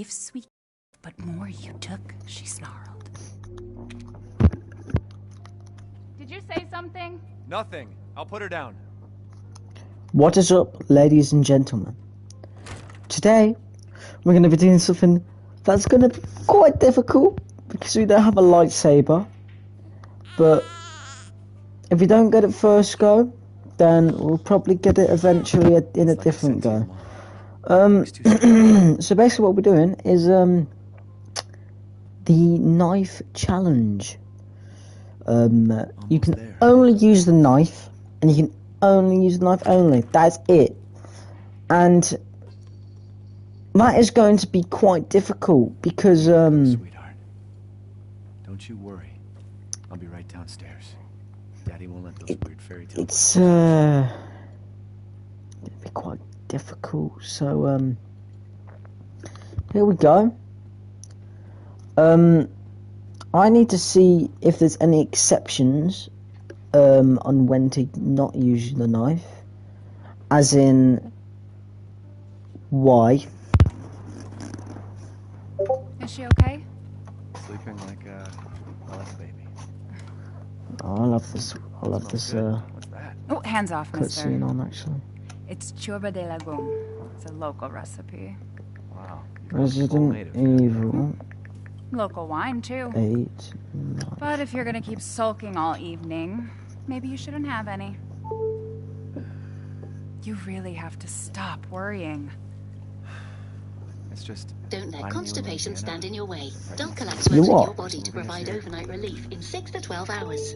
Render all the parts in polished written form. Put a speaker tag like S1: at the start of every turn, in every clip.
S1: gifts we... but more you took, she snarled.
S2: Did you say something?
S3: Nothing. I'll put her down.
S4: What is up, ladies and gentlemen? Today, we're going to be doing something that's going to be quite difficult because we don't have a lightsaber. But if we don't get it first go, then we'll probably get it eventually in a different go. So basically what we're doing is the knife challenge. You can only use the knife, and you can only use the knife only. That's it. And that is going to be quite difficult because
S3: Sweetheart, don't you worry. I'll be right downstairs. Daddy won't let those weird fairy tales.
S4: It's it'll be quite difficult. So here we go. I need to see if there's any exceptions on when to not use the knife, as in why.
S2: Is she okay?
S3: Sleeping like a baby.
S4: Oh, I love this. I love this
S3: What's that?
S2: Oh, hands off, mister.
S4: cutscene on actually.
S2: It's churba de lagoon. It's a local recipe.
S3: Wow.
S4: Resident Evil
S2: Local wine, too.
S4: 8.
S2: But if you're gonna keep sulking all evening, maybe you shouldn't have any. You really have to stop worrying.
S3: It's just...
S5: Don't let constipation stand in your way. Dulcolax
S4: You
S5: works in
S4: what?
S5: your body to provide overnight relief in 6 to 12 hours.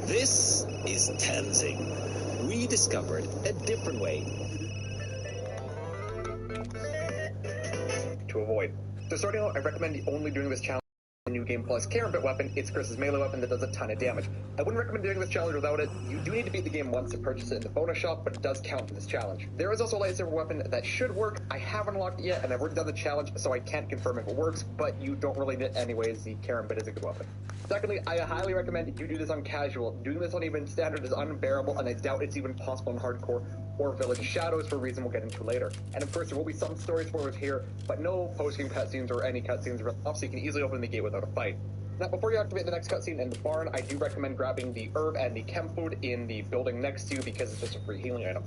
S6: This is Tanzing. We discovered a different way
S7: to avoid. So starting out, I recommend only doing this challenge with the New Game Plus Karambit weapon. It's Chris's melee weapon that does a ton of damage. I wouldn't recommend doing this challenge without it. You do need to beat the game once to purchase it in the bonus shop, but it does count for this challenge. There is also a lightsaber weapon that should work. I haven't unlocked it yet, and I've already done the challenge, so I can't confirm if it works, but you don't really need it anyways. The Karambit is a good weapon. Secondly, I highly recommend you do this on casual. Doing this on even standard is unbearable, and I doubt it's even possible in hardcore or Village Shadows for a reason we'll get into later. And of course, there will be some story spoilers here, but no post-game cutscenes or any cutscenes, so you can easily open the gate without a fight. Now, before you activate the next cutscene in the barn, I do recommend grabbing the herb and the chem food in the building next to you because it's just a free healing item.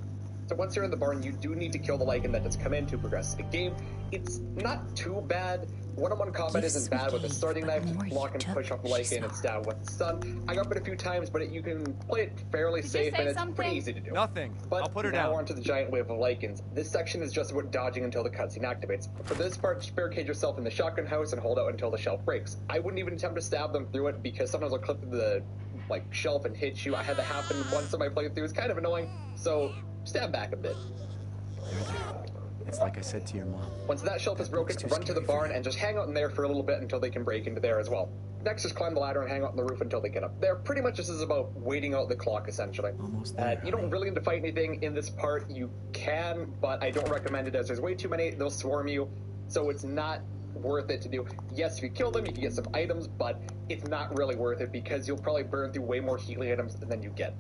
S7: So once you're in the barn, you do need to kill the Lycan that does come in to progress the game. It's not too bad. One-on-one combat isn't bad with a starting knife. Just block and push off the Lycan and stab with the stun. I got bit a few times, but you can play it fairly safe, and it's pretty easy to do.
S3: Nothing.
S7: But
S3: I'll put her
S7: now
S3: down.
S7: onto the giant wave of Lycans. This section is just about dodging until the cutscene activates. For this part, just barricade yourself in the shotgun house and hold out until the shelf breaks. I wouldn't even attempt to stab them through it because sometimes I'll clip the shelf and hit you. I had that happen once in my playthrough. It's kind of annoying, so stand back a bit.
S3: It's like I said to your mom.
S7: Once that shelf is broken, run to the barn and just hang out in there for a little bit until they can break into there as well. Next, just climb the ladder and hang out on the roof until they get up there. Pretty much this is about waiting out the clock, essentially.
S3: Almost there.
S7: You don't really need to fight anything in this part. You can, but I don't recommend it as there's way too many. They'll swarm you, so it's not worth it to do. Yes, if you kill them, you can get some items, but it's not really worth it because you'll probably burn through way more healing items than you get.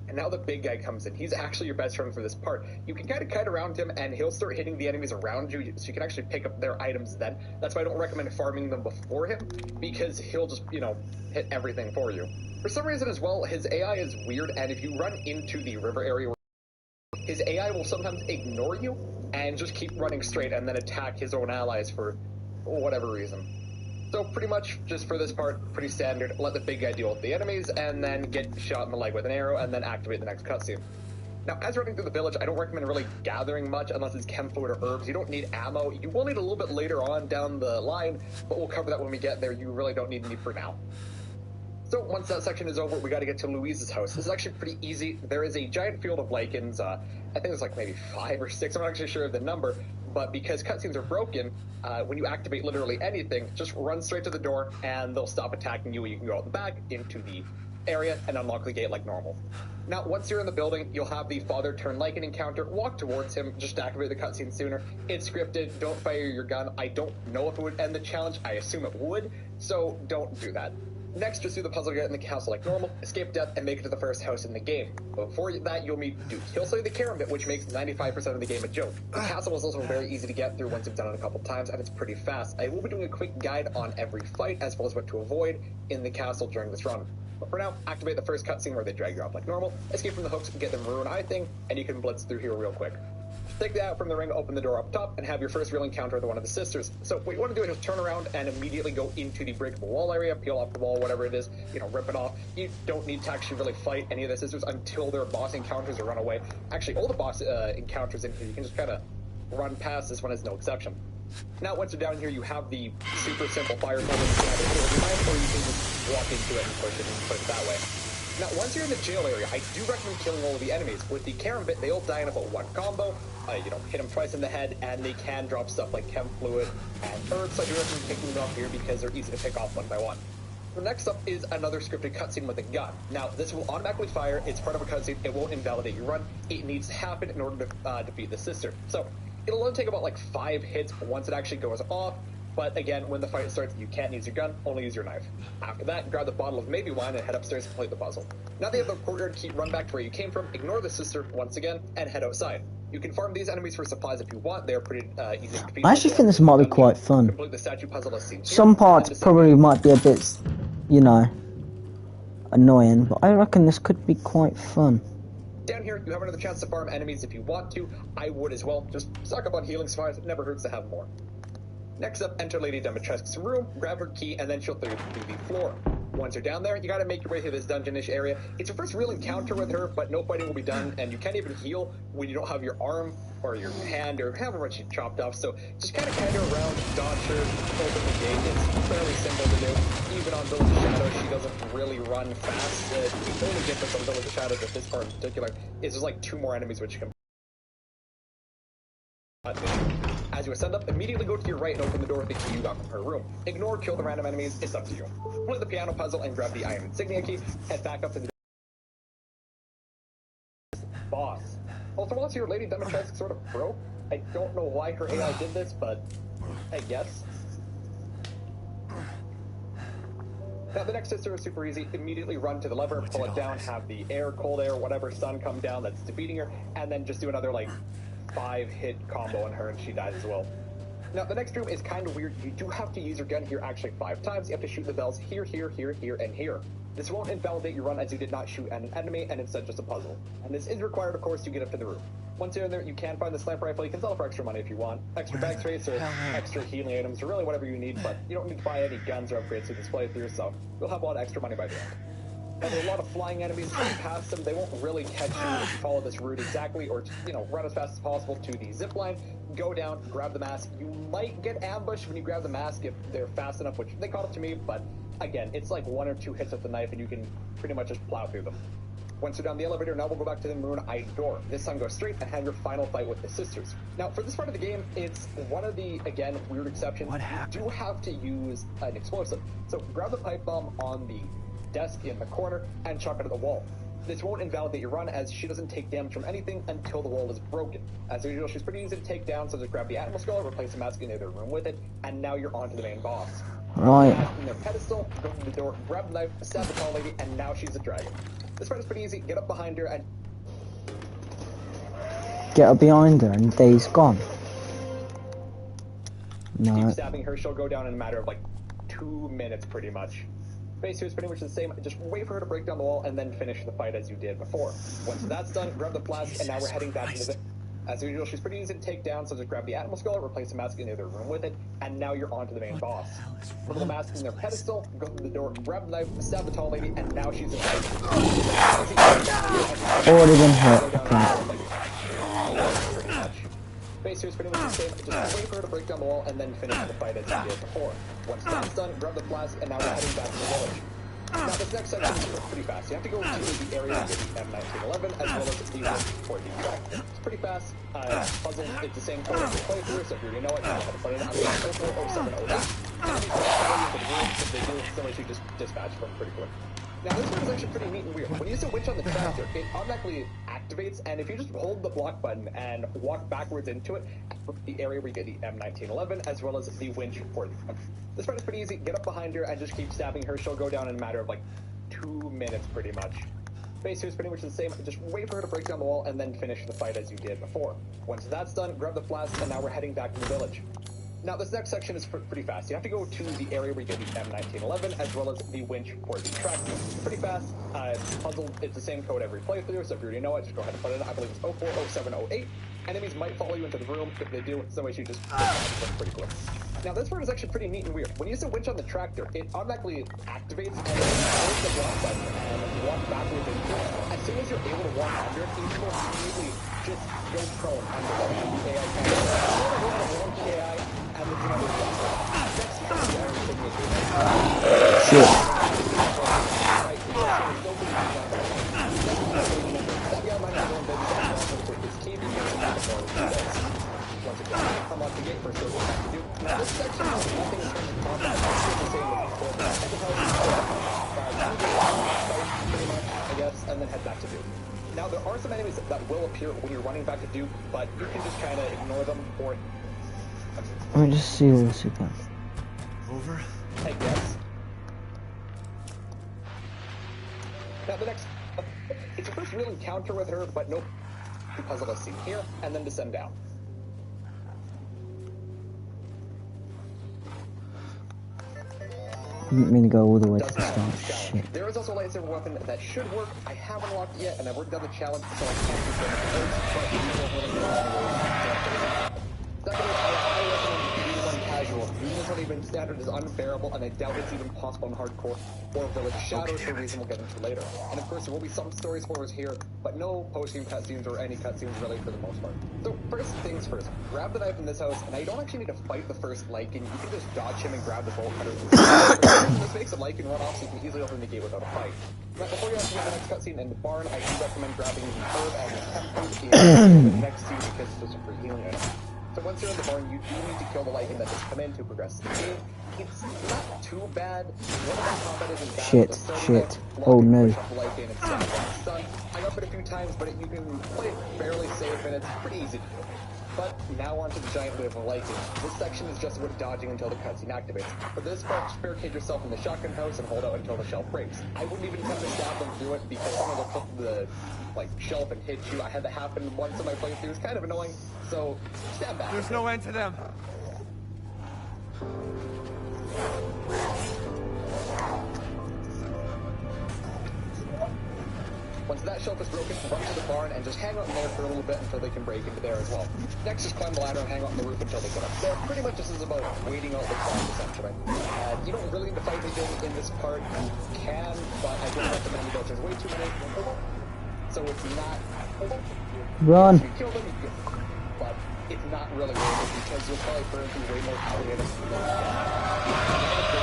S7: And now the big guy comes in. He's actually your best friend for this part. You can kind of kite around him, and he'll start hitting the enemies around you, so you can actually pick up their items then. That's why I don't recommend farming them before him, because he'll just, hit everything for you. For some reason as well, his AI is weird, and if you run into the river area, his AI will sometimes ignore you, and just keep running straight, and then attack his own allies for whatever reason. So pretty much, just for this part, pretty standard, let the big guy deal with the enemies, and then get shot in the leg with an arrow, and then activate the next cutscene. Now, as running through the village, I don't recommend really gathering much unless it's chem food or herbs. You don't need ammo. You will need a little bit later on down the line, but we'll cover that when we get there. You really don't need any for now. So once that section is over, we got to get to Louise's house. This is actually pretty easy. There is a giant field of Lycans. I think there's maybe 5 or 6. I'm not actually sure of the number. But because cutscenes are broken, when you activate literally anything, just run straight to the door, and they'll stop attacking you. You can go out the back into the area and unlock the gate like normal. Now, once you're in the building, you'll have the father-turned-Lycan encounter. Walk towards him, just activate the cutscene sooner. It's scripted. Don't fire your gun. I don't know if it would end the challenge. I assume it would, so don't do that. Next, just do the puzzle to get in the castle like normal, escape death, and make it to the first house in the game. But before that, you'll meet Duke. He'll show you the Karambit, which makes 95% of the game a joke. The castle is also very easy to get through once you've done it a couple times, and it's pretty fast. I will be doing a quick guide on every fight, as well as what to avoid in the castle during this run. But for now, activate the first cutscene where they drag you off like normal, escape from the hooks, get the maroon eye thing, and you can blitz through here real quick. Take that out from the ring, open the door up top, and have your first real encounter with one of the sisters. So what you want to do is just turn around and immediately go into the breakable wall area, peel off the wall, whatever it is, rip it off. You don't need to actually really fight any of the sisters until their boss encounters or run away. Actually, all the boss encounters in here, you can just kind of run past. This one is no exception. Now, once you're down here, you have the super simple fire button, or you can just walk into it and push it and put it that way. Now, once you're in the jail area, I do recommend killing all of the enemies. With the Karambit, they all die in about one combo. Hit them twice in the head, and they can drop stuff like chem fluid and herbs. I do recommend picking them up here because they're easy to pick off one by one. The next up is another scripted cutscene with a gun. Now, this will automatically fire. It's part of a cutscene. It won't invalidate your run. It needs to happen in order to defeat the sister. So, it'll only take about like 5 hits once it actually goes off. But again, when the fight starts, you can't use your gun, only use your knife. After that, grab the bottle of maybe wine and head upstairs to complete the puzzle. Now that you have the courtyard key, run back to where you came from, ignore the sister once again, and head outside. You can farm these enemies for supplies if you want. They're pretty easy to defeat.
S4: I actually think this might be quite fun.
S7: Complete the statue puzzle as seen here.
S4: Some parts probably might be a bit, annoying, but I reckon this could be quite fun.
S7: Down here, you have another chance to farm enemies if you want to. I would as well. Just stock up on healing supplies. It never hurts to have more. Next up, enter Lady Dimitrescu's room, grab her key, and then she'll throw you through the floor. Once you're down there, you gotta make your way through this dungeon-ish area. It's your first real encounter with her, but no fighting will be done, and you can't even heal when you don't have your arm or your hand or however much you chopped off. So just kind of canter around, dodge her, open the gate. It's fairly simple to do. Even on Village of Shadows, she doesn't really run fast. The only difference on Village of Shadows at this part in particular is there's like 2 more enemies which you can. As you ascend up, immediately go to your right and open the door with the key you got from her room. Ignore, kill the random enemies, it's up to you. Play the piano puzzle and grab the iron insignia key, head back up to the boss. Also, once your Lady Dimitrescu sort of broke, I don't know why her AI did this, but I guess. Now, the next sister is super easy. Immediately run to the lever, pull it down, have the air, cold air, whatever, sun come down that's defeating her, and then just do another, 5-hit combo on her and she dies as well. Now, the next room is kind of weird. You do have to use your gun here actually 5 times. You have to shoot the bells here, here, here, here, and here. This won't invalidate your run as you did not shoot at an enemy and instead just a puzzle. And this is required, of course, to get up to the roof. Once you're in there, you can find the sniper rifle. You can sell it for extra money if you want. Extra bag space or extra healing items or really whatever you need, but you don't need to buy any guns or upgrades to display through, so you'll have a lot of extra money by the end. Now, there are a lot of flying enemies. If you pass them, they won't really catch you if you follow this route exactly, or just, run as fast as possible to the zip line, go down, grab the mask. You might get ambushed when you grab the mask if they're fast enough, which they caught up to me, but again, it's like 1 or 2 hits with the knife and you can pretty much just plow through them. Once you're down the elevator, now we'll go back to the maroon-eyed door. This time go straight and have your final fight with the sisters. Now, for this part of the game, it's one of the, again, weird exceptions.
S3: What happened?
S7: You do have to use an explosive. So grab the pipe bomb on the desk in the corner and chuck it at the wall. This won't invalidate your run as she doesn't take damage from anything until the wall is broken. As usual, she's pretty easy to take down, so just grab the animal skull, replace the mask in the other room with it, and now you're on to the main boss.
S4: Right.
S7: In their pedestal, go to the door, grab the knife, stab the tall lady, and now she's a dragon. This part is pretty easy. Get up behind her and
S4: Get up behind her and Days gone. No.
S7: keep stabbing her. She'll go down in a matter of 2 minutes pretty much. Base here is pretty much the same. Just wait for her to break down the wall and then finish the fight as you did before. Once that's done, grab the flask, and now we're heading back into the... As usual, she's pretty easy to take down, so just grab the animal skull, replace the mask in the other room with it, and now you're on to the main boss. Put the mask in their pedestal, go to the door, grab the knife, stab the tall lady, and now she's in fight.
S4: Already been hit.
S7: Base here is pretty much the same. Just wait for her to break down the wall and then finish the fight as you did before. Once that's done, grab the flask, and now we're heading back to the village. Now, this next section is pretty fast. You have to go to the area with the M1911 as well as the D1 for the track. It's pretty fast. Puzzle, it's the same code as the playthrough, so if you already know it, you know how to play it. I'm going to 040708. If they do, somebody should just dispatch from pretty quick. Now this one is actually pretty neat and weird. When you use the winch on the tractor, it automatically activates, and if you just hold the block button and walk backwards into it, the area where you get the M1911 as well as the winch for you. This part is pretty easy. Get up behind her and just keep stabbing her. She'll go down in a matter of like 2 minutes pretty much. Base here is pretty much the same. Just wait for her to break down the wall and then finish the fight as you did before. Once that's done, grab the flask, and now we're heading back to the village. Now, this next section is pretty fast. You have to go to the area where you get the M1911 as well as the winch for the tractor. Pretty fast. Puzzle, it's the same code every playthrough, so if you already know it, just go ahead and put it in. I believe it's 040708. Enemies might follow you into the room. If they do, some ways you just pretty quick. Now, this part is actually pretty neat and weird. When you use the winch on the tractor, it automatically activates and then holds the block button and walk backwards into it. As soon as you're able to walk under it, you will immediately just go prone under the AI camera.
S4: Shit.
S7: And then head back to Duke. Now, there are some enemies that will appear when you're running back to Duke, but you can just kind of ignore them or...
S4: Let me just see this again.
S3: Over?
S7: I guess. Now, the next... it's your first real encounter with her, but nope. The puzzle is seen here, and then descend down.
S4: I didn't mean to go all the way to the start. Shit.
S7: There is also a lightsaber weapon that should work. I haven't unlocked it yet, and I've worked on the challenge, so I can't do but I recommend using one casual. Using this one even standard is unbearable, and I doubt it's even possible in hardcore or Village Shadows for a reason we'll get into later. And of course, there will be some story spoilers here, but no post-game cutscenes or any cutscenes really for the most part. So first things first, grab the knife in this house, and now you don't actually need to fight the first Lycan. You can just dodge him and grab the bolt cutter. This makes a Lycan run off, so you can easily open the gate without a fight. Now, before you actually get the next cutscene in the barn, I do recommend grabbing the herb and the temple in the next scene because it's just a free healing item. So once you're in the barn, you do need to kill the Lycan that just come in to progress the game. It's not too bad. One of the combat isn't bad.
S4: Shit. Oh no.
S7: I got it a few times, but you can play it fairly safe and it's pretty easy to do. But now onto the giant wave of Lycan. This section is just about dodging until the cutscene activates. For this part, just barricade yourself in the shotgun house and hold out until the shelf breaks. I wouldn't even attempt to stab them through it because someone will flip the shelf and hit you. I had that happen once in my playthrough. It was kind of annoying, so stand back.
S3: There's no end to them.
S7: Once that shelf is broken, run to the barn and just hang out in there for a little bit until they can break into there as well. Next, just climb the ladder and hang out on the roof until they get up there. Pretty much this is about waiting out the climb, essentially. You don't really need to fight anything in this part. You can, but I don't recommend it. There's way too many. So it's not...
S4: Run!
S7: You kill them, you get them. But it's not really worth it because you'll probably burn through way more power items than you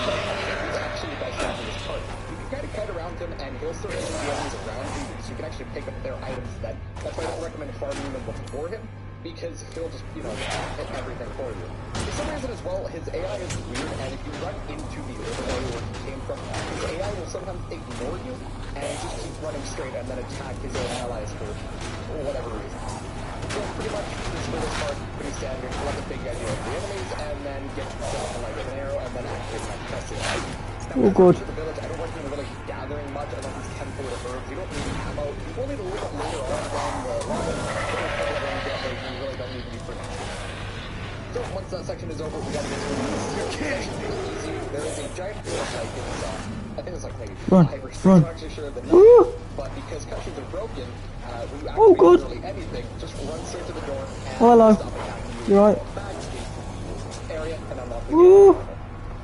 S7: It's actually the best thing for this part. You can kind of around him and he'll start hitting the enemies around you so you can actually pick up their items. That's why I don't recommend farming them before him because he'll just, hit everything for you. For some reason as well, his AI is weird and if you run into the other area where he came from, his AI will sometimes ignore you and just keep running straight and then attack his own allies for whatever reason. So pretty much, for this part, pretty standard. Let the big guy deal with the enemies, and then get yourself a light with an arrow, and then activate my cutscene.
S4: Oh god.
S7: The village, I don't recommend really gathering much unless it's 10 full of herbs. You don't need ammo. You will need a little bit later on down the line. You really don't need to be pretty. So once that section is over, we gotta get to it. Easy. There is a giant foresight in this I think it's like maybe 5 or 6. I'm not actually sure of the number. But because cutscenes are broken, when you activate literally anything, just run straight to the door and stop attacking you.
S4: You're right.
S7: Back to the area and unlock the gate.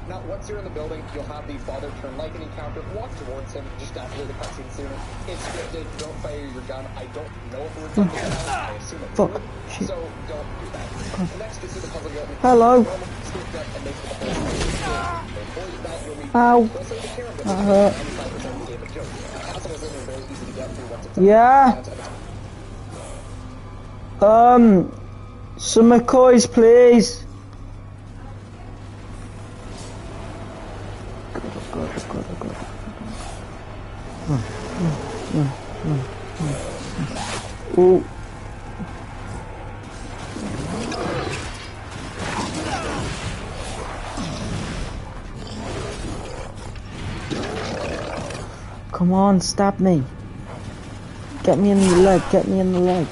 S7: Now, once you're in the building, you'll have the father turn Lycan encounter. Walk towards him just after the cutscene sooner. It's scripted. Don't fire your gun. I don't know if it would do that. I assume it would. So don't do that. Next, you see the puzzle go.
S4: Hello. Ow. That hurt. Yeah. Some McCoys, please. Ooh. Come on, stab me. Get me in the leg, get me in the leg.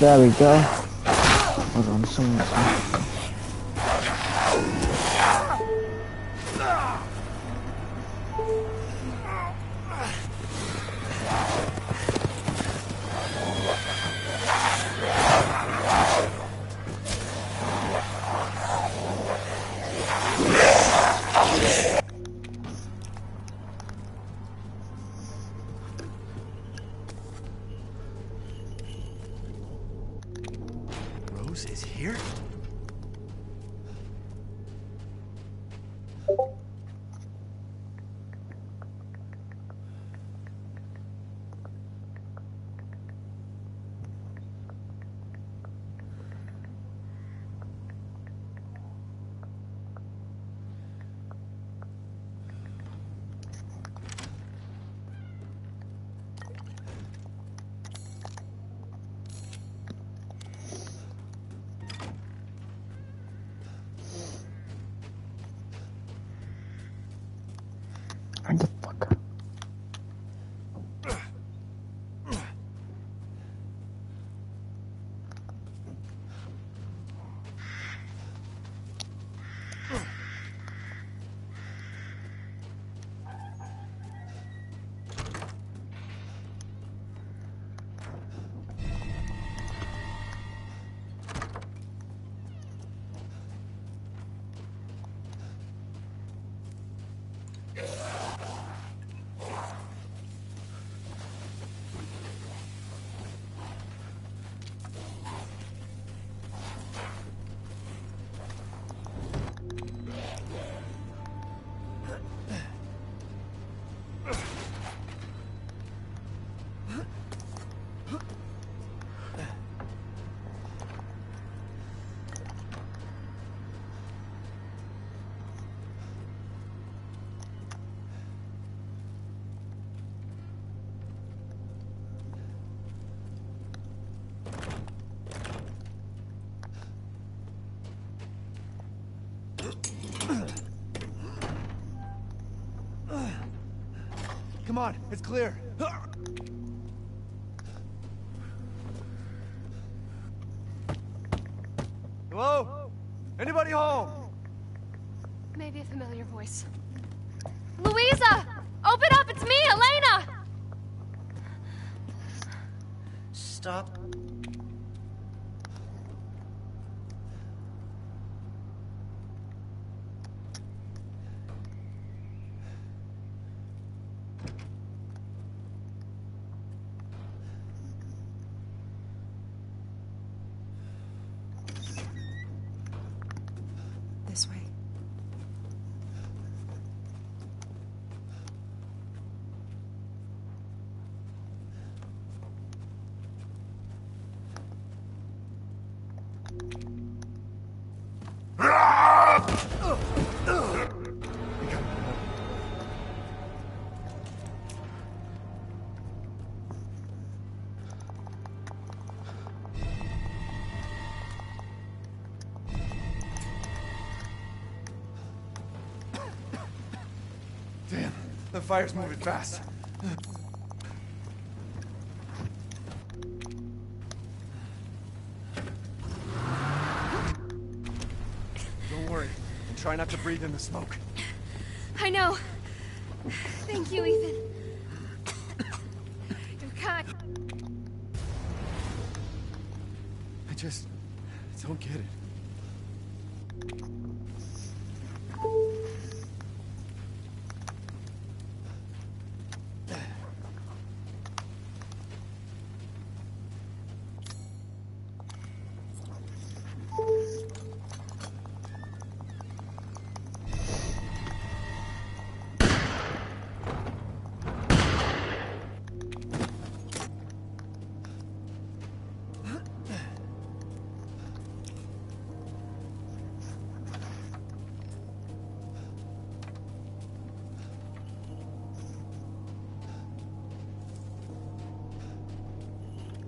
S4: There we go. Hold on, someone's...
S3: Rose is here?
S4: And the fuck.
S3: Come on, it's clear. Hello? Anybody home?
S8: Maybe a familiar voice. Louisa! Open up! It's me, Elena!
S9: Stop.
S1: This way.
S3: Damn, the fire's moving fast. Don't worry, and try not to breathe in the smoke.
S8: I know. Thank you, Ethan. You're kind.
S3: just don't get it.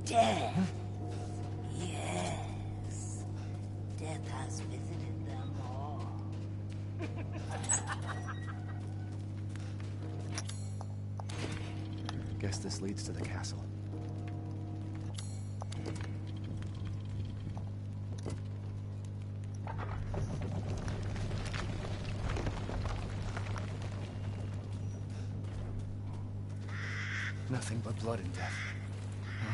S1: Death. Yes. Death has visited them all.
S3: Guess this leads to the castle. Nothing but blood and death. Huh?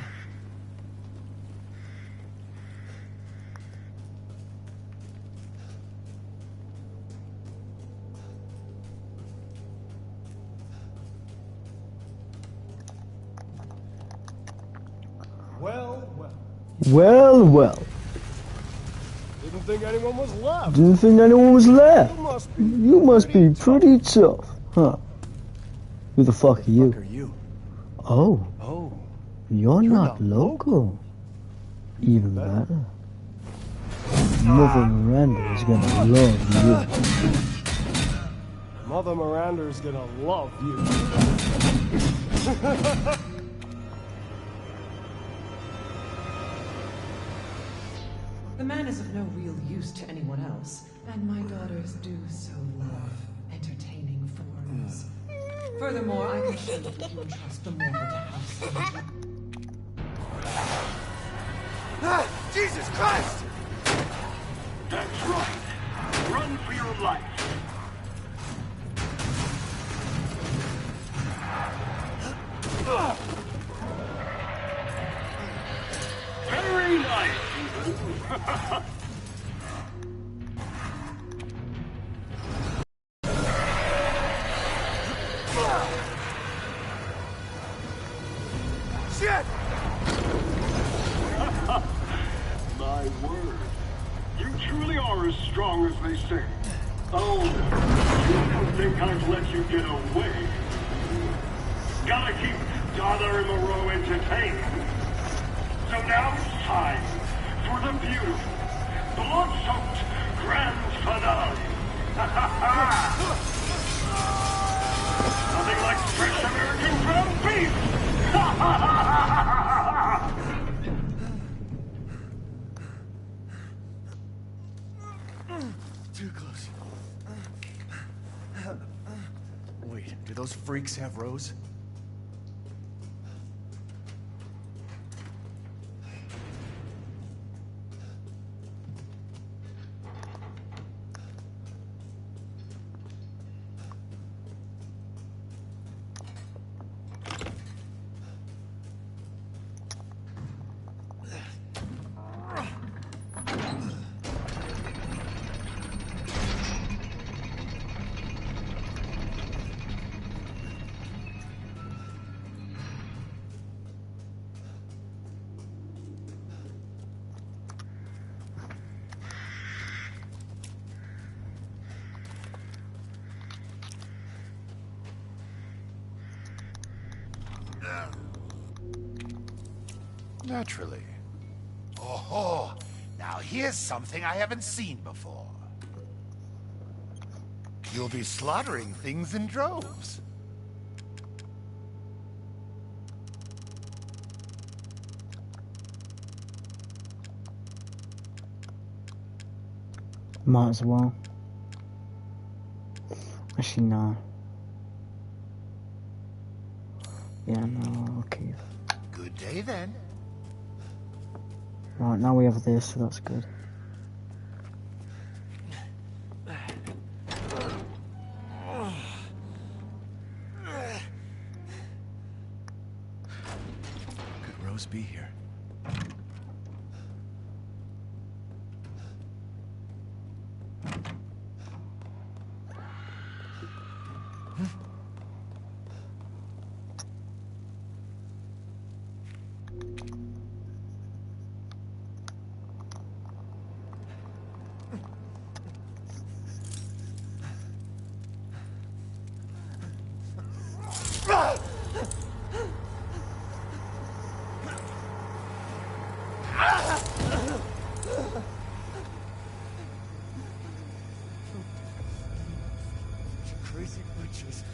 S4: Well, well.
S10: Didn't think anyone was left.
S4: Didn't think anyone was left.
S10: You must be
S4: pretty tough, huh? Who the fuck are you?
S3: Who are you?
S4: Oh,
S3: Oh,
S4: you're not local. Even better. Mother Miranda is gonna love you.
S10: Mother Miranda is gonna love you.
S11: The man is of no real use to anyone else, and my daughters do so love entertaining foreigners. Furthermore, I can show that you entrust the mortal to house.
S12: Ah, Jesus Christ! That's right. Run for your life. Very nice. Shit! My word. You truly are as strong as they say. Oh, you don't think I've let you get away. Gotta keep Donna and Moreau entertained. So now it's time for the beautiful, blood-soaked grand finale. Nothing like fresh American ground beef.
S3: too close. Wait, do those freaks have Rose?
S13: Naturally. Oh, now here's something I haven't seen before. You'll be slaughtering things in droves.
S4: Might as well. Actually, no. Yeah, no, okay.
S13: Good day then.
S4: Right, now we have this, so that's good.
S3: Could Rose be here? Crazy witches.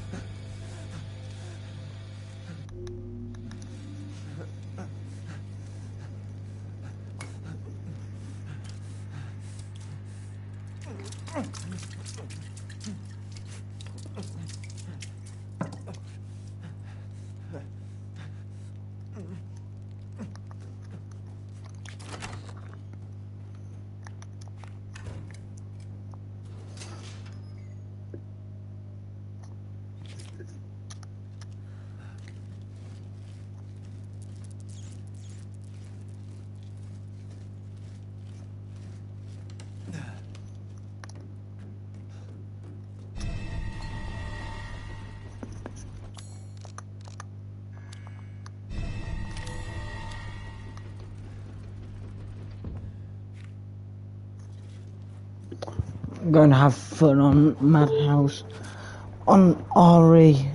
S4: I'm going to have fun on Madhouse. On RE.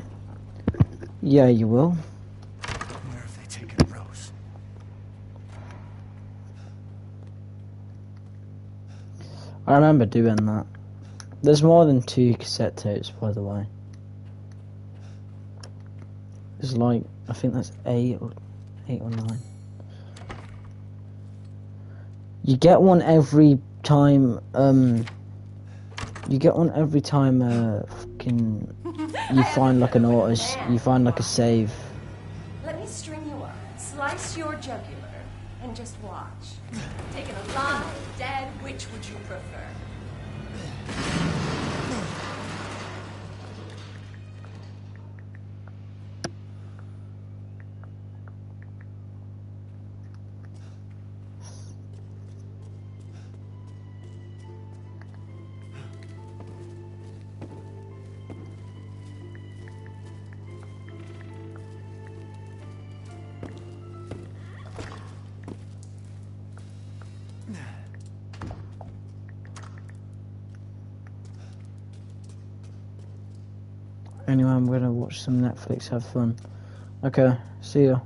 S4: Yeah, you will.
S3: Where have they taken Rose?
S4: I remember doing that. There's more than 2 cassette tapes, by the way. There's like, I think that's 8 or 9. You get one every time, fucking, you find like an you find like a save.
S14: Let me string you up, slice your jugular, and just watch. Taken alive, dead, which would you prefer?
S4: Anyway, I'm gonna watch some Netflix, have fun. Okay, see ya.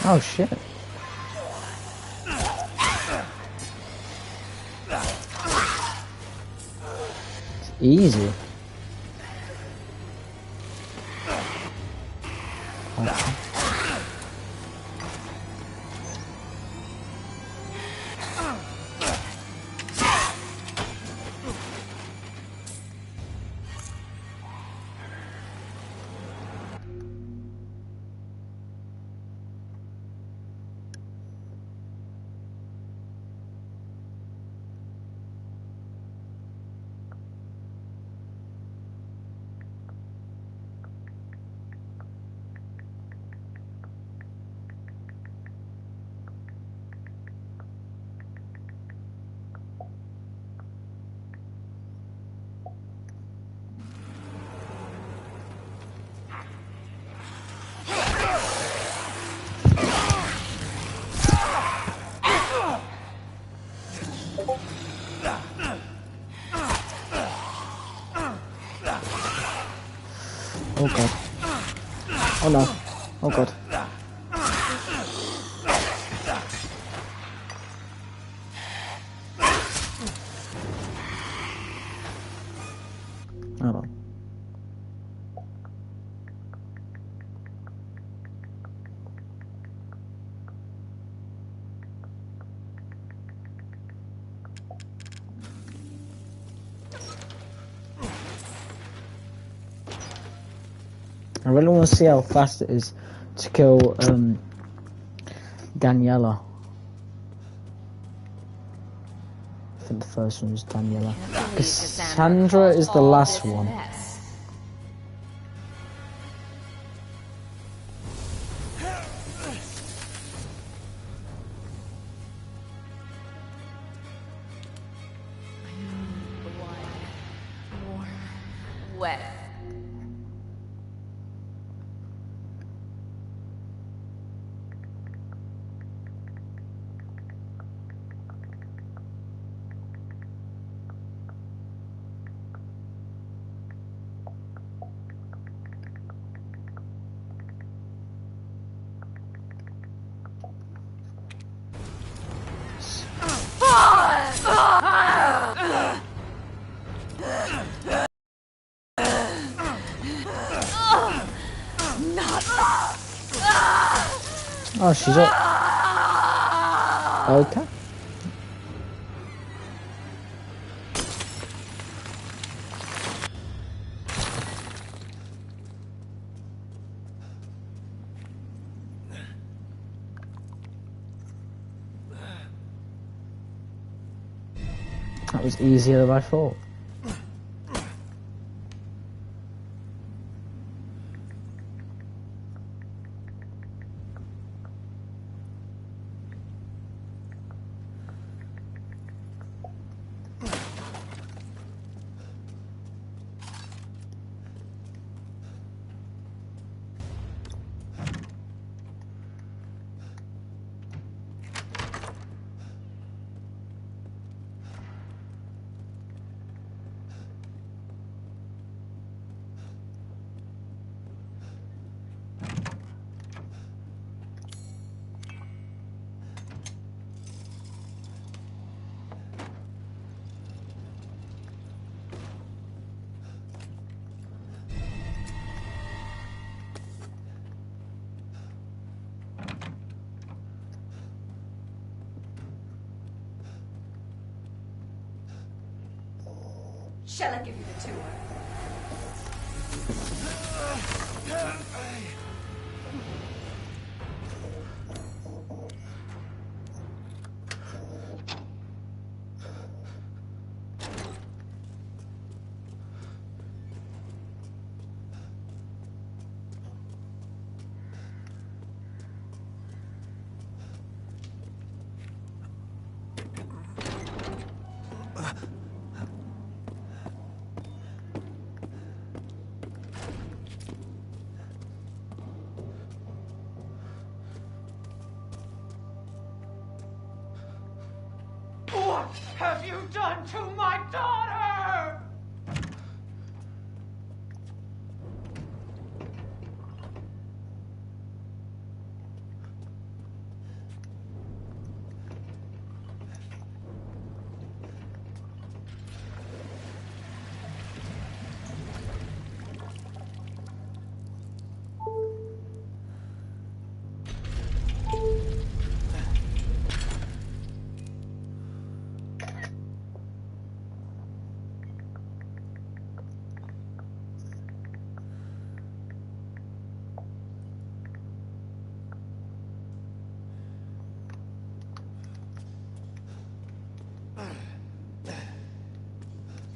S4: Oh shit. It's easy. Okay. Oh god. Oh no. Oh god. I really want to see how fast it is to kill Daniela. I think the first one is Daniela. Cassandra is the last one.
S14: Wet.
S4: Oh, she's up. Okay. That was easier than I thought.
S14: Shall I give you the tour?
S11: What have you done to my daughter?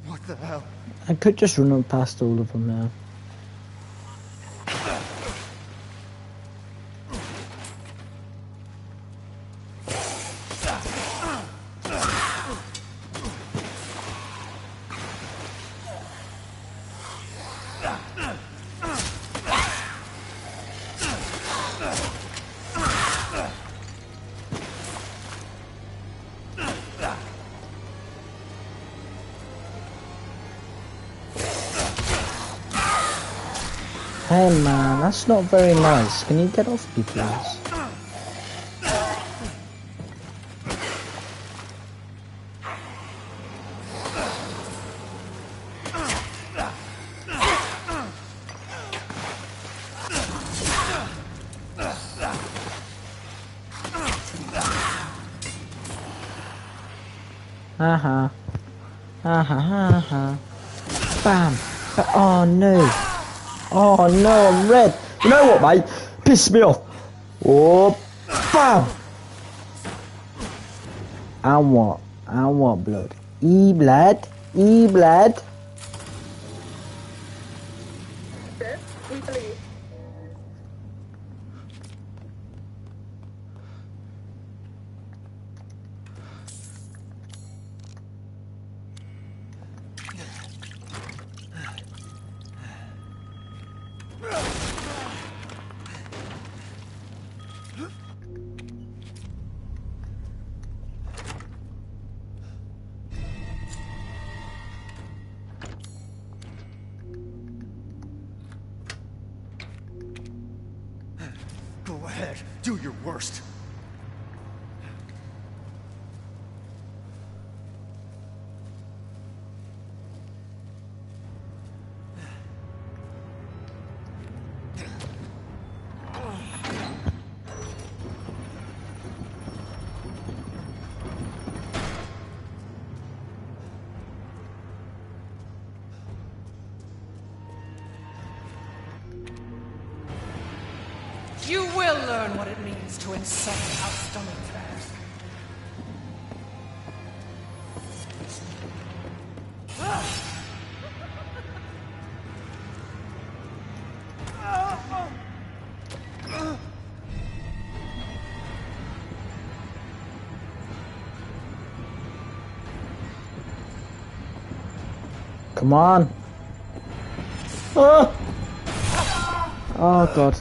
S3: What the hell?
S4: I could just run up past all of them now. Hey man, that's not very nice. Can you get off me, please? Bam. Oh no. Oh no, I'm red. You know what, mate? Piss me off. Oh, bam. And what? And what, blood? E-blood? E-blood?
S3: Go ahead, do your worst.
S11: You will learn what it means to insult our stomach fairs.
S4: Come on. Oh, oh God.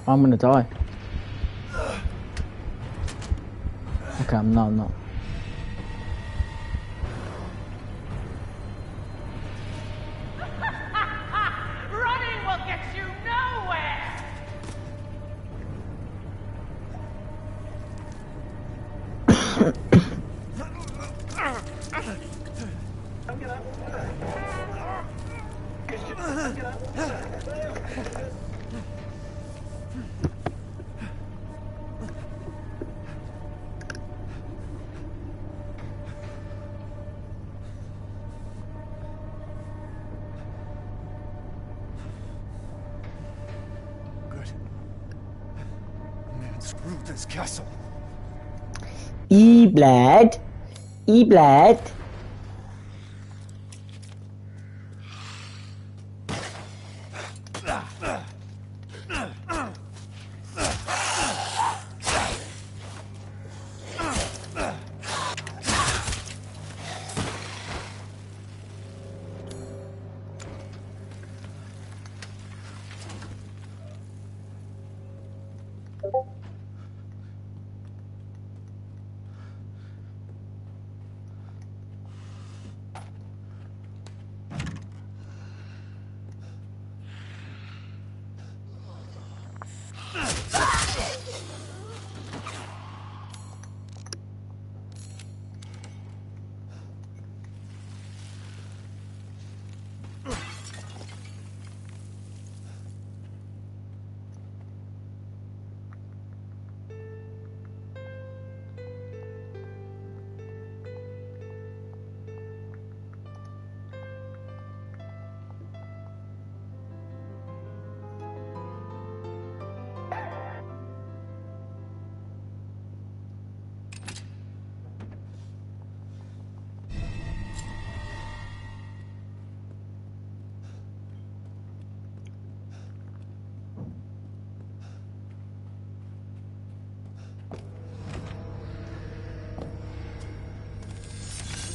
S4: I'm gonna die. Okay, I'm not.
S15: Running will get you nowhere!
S3: Screw this castle.
S4: E-blood. E-blood.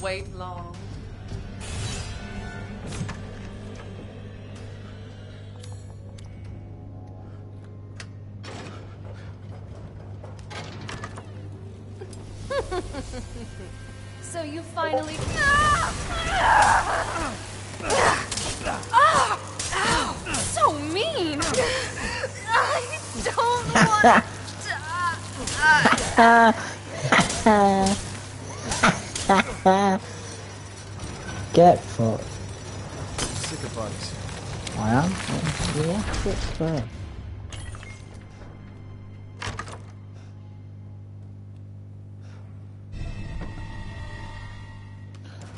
S11: Wait long.
S8: So you finally... So mean! I don't want
S4: Get fucked.
S3: Sick of bugs.
S4: I am? What's there?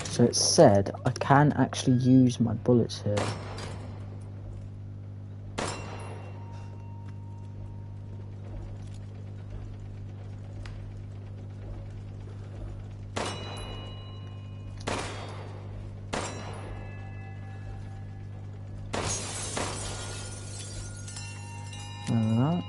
S4: So it said I can actually use my bullets here. Alright.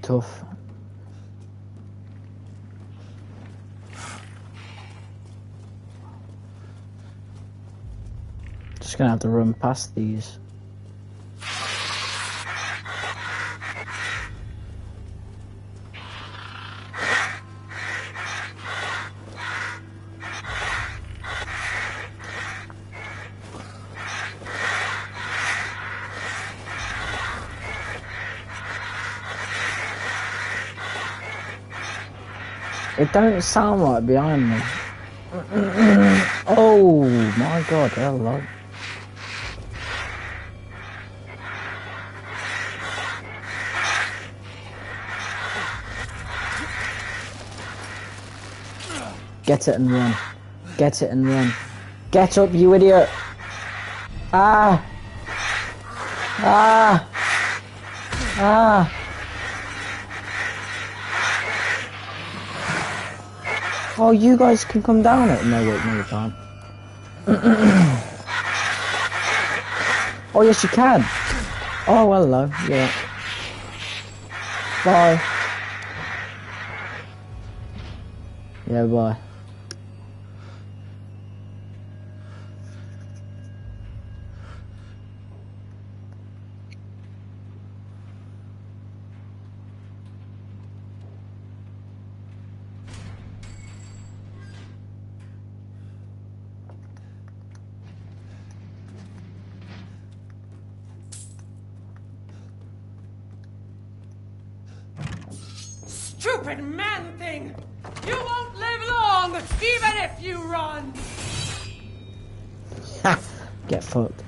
S4: Tough. Just gonna have to run past these. It don't sound right behind me. Oh my god, hello. Get it and run. Get it and run. Get up, you idiot! Ah! Ah! Ah! Oh, you guys can come down it. No, wait, no, you can't. Oh, yes, you can. Oh, hello. Yeah. Bye. Yeah, bye.
S15: Stupid man thing! You won't live long, even if you run!
S4: Ha! Get fucked.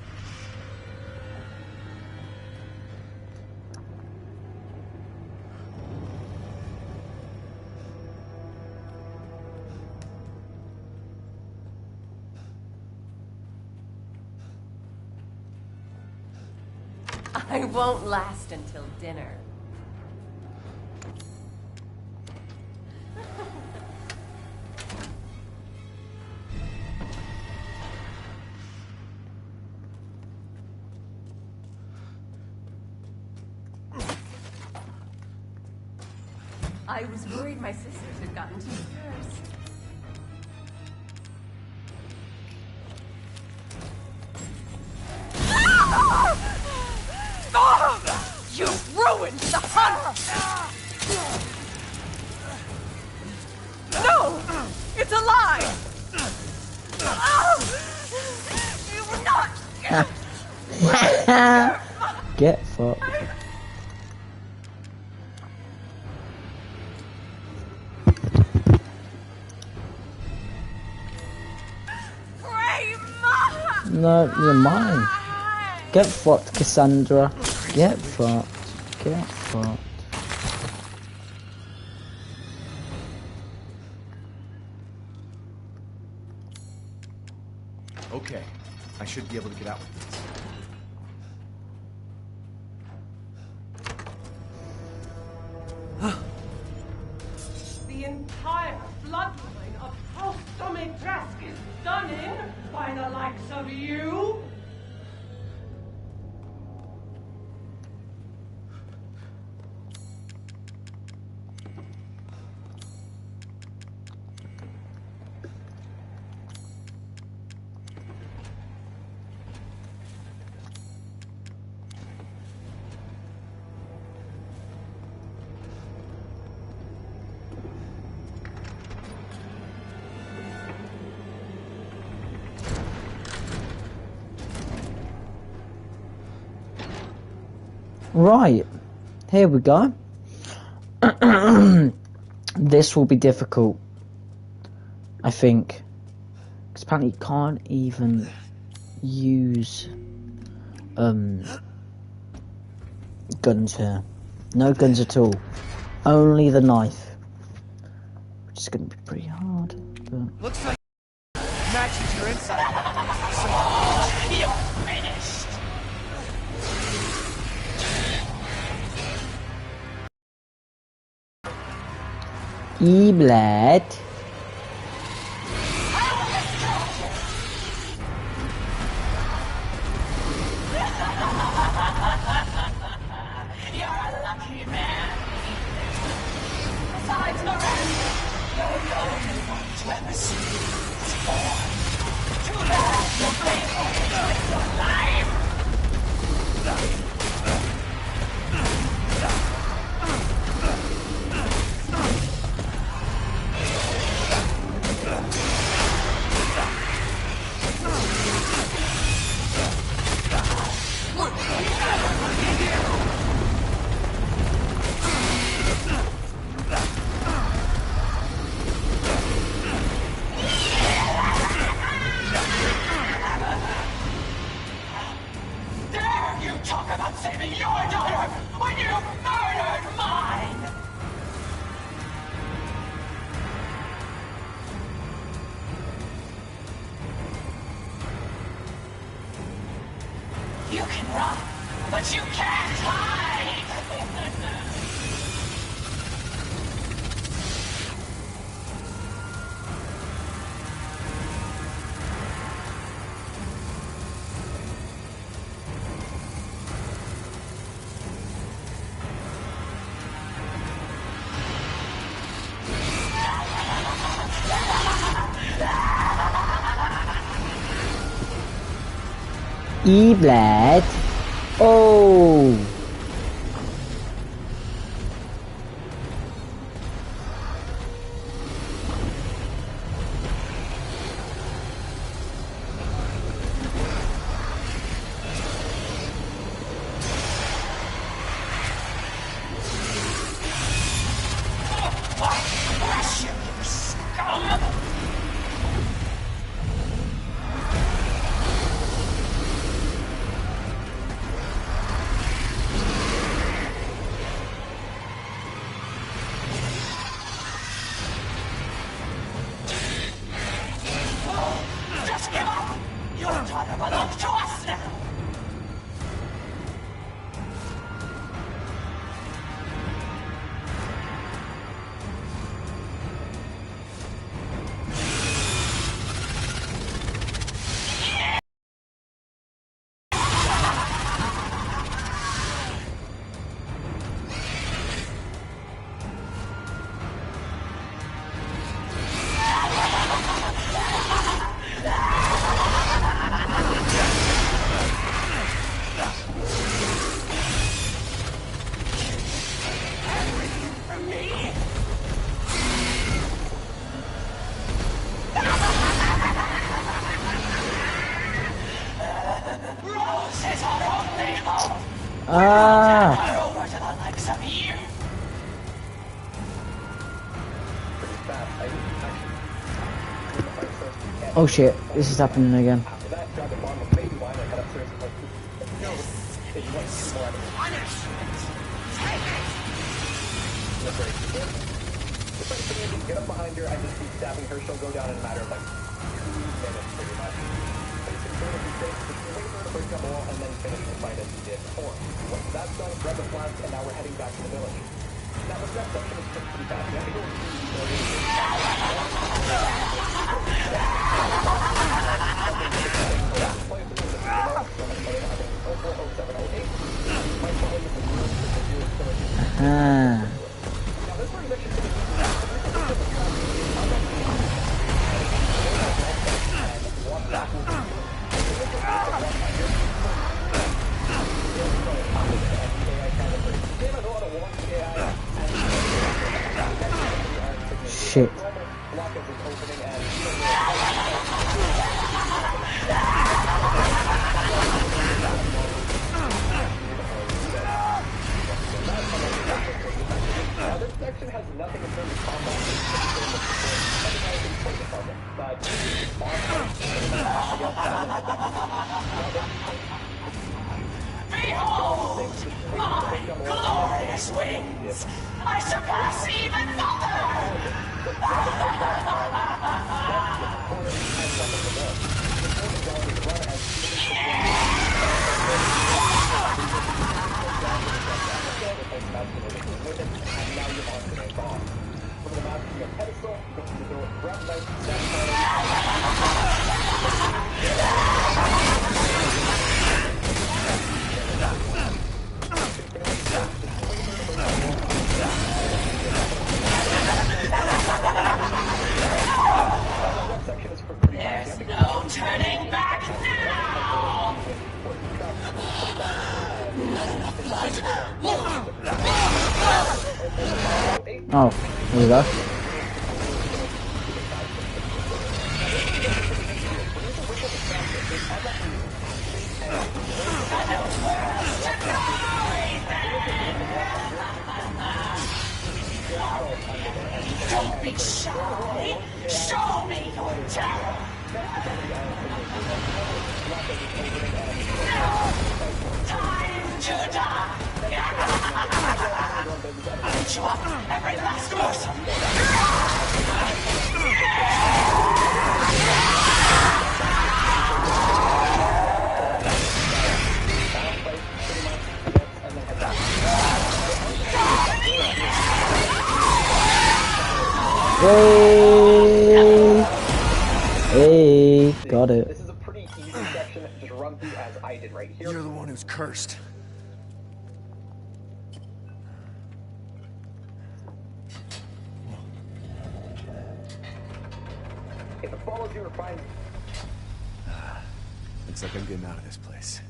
S14: I won't last until dinner. I was worried my sisters had gotten to you first.
S15: You've ruined the hunt! No! It's a lie! You were not...
S4: Get fucked. No, you're mine. Get fucked, Cassandra. Get fucked. Get fucked.
S3: Okay, I should be able to get out with this.
S15: The entire bloodline only task is stunning by the likes of you.
S4: Right, here we go. This will be difficult, I think, because apparently you can't even use guns here. No guns at all, only the knife, which is going to be pretty hard. But...
S3: Looks like matches your inside.
S16: You're finished.
S4: E-Blad.
S16: You're a lucky man. Besides the rest, you're the only one to ever see this form. Too bad you're faithful with your life. Talk about saving your daughter when you murdered mine! You can run, but you can't hide!
S4: E-Blad. Oh.
S16: Bless you, you scum! Just give up! Your daughter belongs to us now! Over to the likes of you.
S4: Oh shit, this is happening again.
S7: Get up behind her, I just keep stabbing her, she'll go down in a matter of like 2 minutes pretty much. Basically, if you say, just wait for her to break the wall and then finish the fight as you did before. Once that's done, grab the flask, and now we're heading back to the village. Now, the next section is pretty fast. You have to go
S4: Shit.
S7: This section has nothing in terms of combat.
S16: Behold! My glorious wings! I surpass even There's no turning back now!
S4: Oh, there we go.
S16: Don't be shy! Show me your terror! Time to die! I'll eat you up, every last person!
S4: Hey! Hey, got it.
S7: This is a pretty easy section. Just run through as I did right here.
S3: You're the one who's cursed.
S7: If it follows you, we're fine.
S3: Looks like I'm getting out of this place.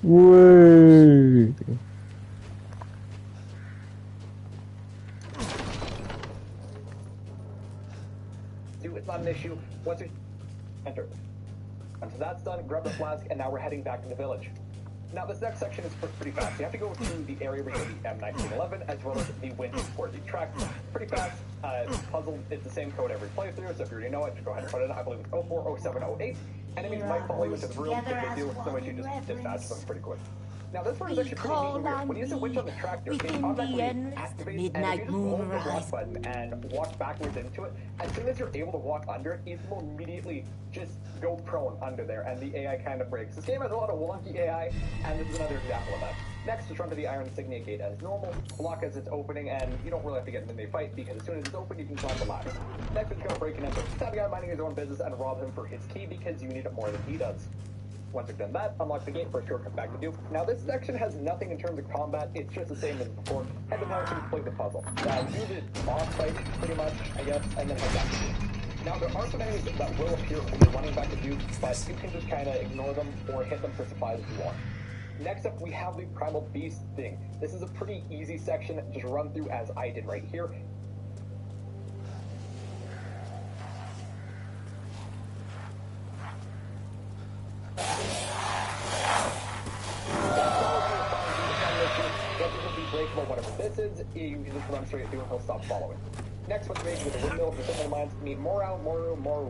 S4: Whoa.
S7: It's not an issue. Once we enter. And so that's done, grab the flask, and now we're heading back to the village. Now, this next section is pretty fast. You have to go through the area where you have the M1911, as well as the wind for the track. Pretty fast. Puzzle, it's the same code every playthrough, so if you already know it, just go ahead and put it in. I believe it's 04, 07, 08. Enemies might follow you into the room if they do, so you just dispatch them pretty quick. Now, this part is actually pretty neat and weird. When you use a witch on the tractor, it automatically activates, and if you just hold the walk button and walk backwards into it, as soon as you're able to walk under it, it will immediately just go prone under there, and the AI kind of breaks. This game has a lot of wonky AI, and this is another example of that. Next, just run to the Iron Insignia Gate as normal, block as it's opening, and you don't really have to get in the fight, because as soon as it's open, you can climb the ladder. Next, we're just gonna break and enter. Stab a guy minding his own business and rob him for his key, because you need it more than he does. Once you've done that, unlock the gate for a shortcut back to Duke. Now, this section has nothing in terms of combat. It's just the same as before. Head to now to complete the puzzle. Do the boss fight, pretty much, I guess, and then head back to Duke. Now, there are some enemies that will appear when you're running back to Duke, but you can just kind of ignore them or hit them for supplies if you want. Next up, we have the Primal Beast thing. This is a pretty easy section. Just run through as I did right here. Whatever this is, you can just run straight through and he'll stop following. Next, what's made with the windmill, for some of the mines, meet Moral,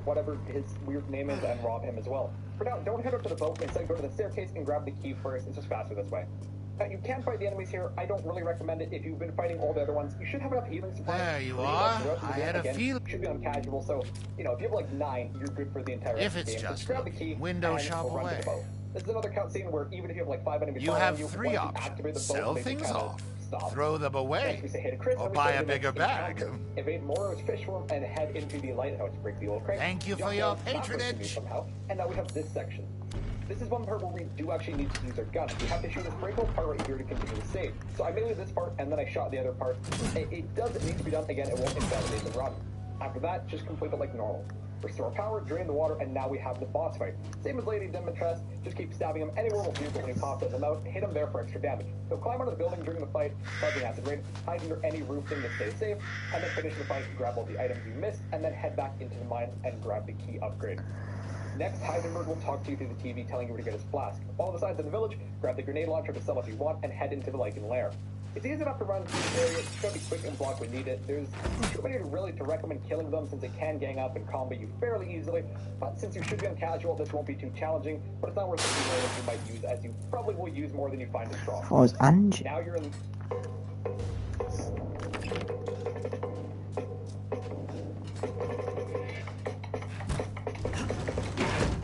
S7: whatever his weird name is, and rob him as well. For now, don't head up to the boat, instead go to the staircase and grab the key first. It's just faster this way. Now, you can fight the enemies here. I don't really recommend it. If you've been fighting all the other ones, you should have enough healing supplies.
S13: There you are. I had a feeling.
S7: Should be on casual, so, you know, if you have like 9, you're good for the entire
S13: If
S7: game.
S13: it's just
S7: grab the key
S13: window
S7: and
S13: shop
S7: we'll run to
S13: away.
S7: the boat. This is another cutscene where even if you have like 5 enemies
S13: You
S7: following
S13: have
S7: you,
S13: 3
S7: once you
S13: options.
S7: activate the
S13: Sell
S7: boat, they
S13: things
S7: kinda
S13: off,
S7: stop.
S13: throw them away,
S7: Next we say, hey to Chris,
S13: or
S7: and we
S13: buy
S7: say
S13: a
S7: the
S13: bigger
S7: next
S13: bag.
S7: encounter. Evade Moro's fish room and head into the lighthouse. Break the old crate.
S13: Thank you for
S7: Jump
S13: your
S7: down, stop
S13: patronage.
S7: rescue somehow, and now we have this section. This is one part where we do actually need to use our gun. We have to shoot this breakable part right here to continue the save. So I meleeed this part, and then I shot the other part. It doesn't need to be done again. It won't invalidate the run. After that, just complete it like normal. Restore power, drain the water, and now we have the boss fight. Same as Lady Dimitrescu, just keep stabbing him anywhere we'll do, but when he pops up the mouth, hit him there for extra damage. He'll climb out of the building during the fight, causing acid rain, hide under any roof thing to stay safe, and then finish the fight, grab all the items you missed, and then head back into the mine and grab the key upgrade. Next, Heisenberg will talk to you through the TV telling you where to get his flask. Follow the signs in the village, grab the grenade launcher to sell if you want, and head into the Lycan lair. It's easy enough to run through this area, it's going to be quick and block when needed. There's too many really to recommend killing them since they can gang up and combo you fairly easily, but since you should be on casual, this won't be too challenging, but it's not worth the items you might use, as you probably will use more than you find is strong.
S4: Oh, it's Angie.
S7: Now you're in...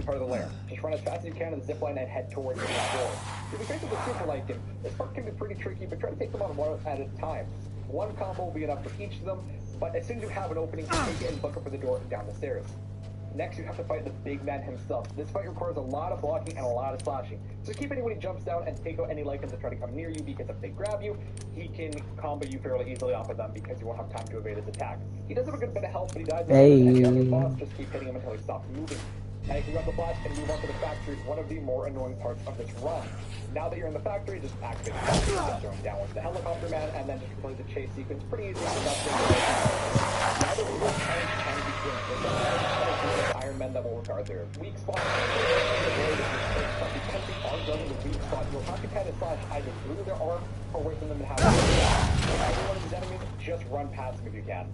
S7: part of the lair. Just run as fast as you can to the zipline and head towards the door. If you face with a super Lycan, this part can be pretty tricky, but try to take them on one at a time. One combo will be enough for each of them, but as soon as you have an opening, take it and book up for the door down the stairs. Next, you have to fight the big man himself. This fight requires a lot of blocking and a lot of slashing. So keep anyone who jumps down and take out any Lycans that try to come near you, because if they grab you, he can combo you fairly easily off of them because you won't have time to evade his attack. He does have a good bit of health, but he dies and the boss, just keep hitting him until he stops moving. And you can grab the flash and move on to the factory, one of the more annoying parts of this run. Now that you're in the factory, just activate the factory, throw him down with the helicopter man, and then just complete the chase sequence. Pretty easy. Now that we're going to be doing Iron Men that will regard their weak spot. But because the arms are in the weak spot, you'll have to kind of slash either through their arm or away from them and have every one of these enemies, just run past them if you can.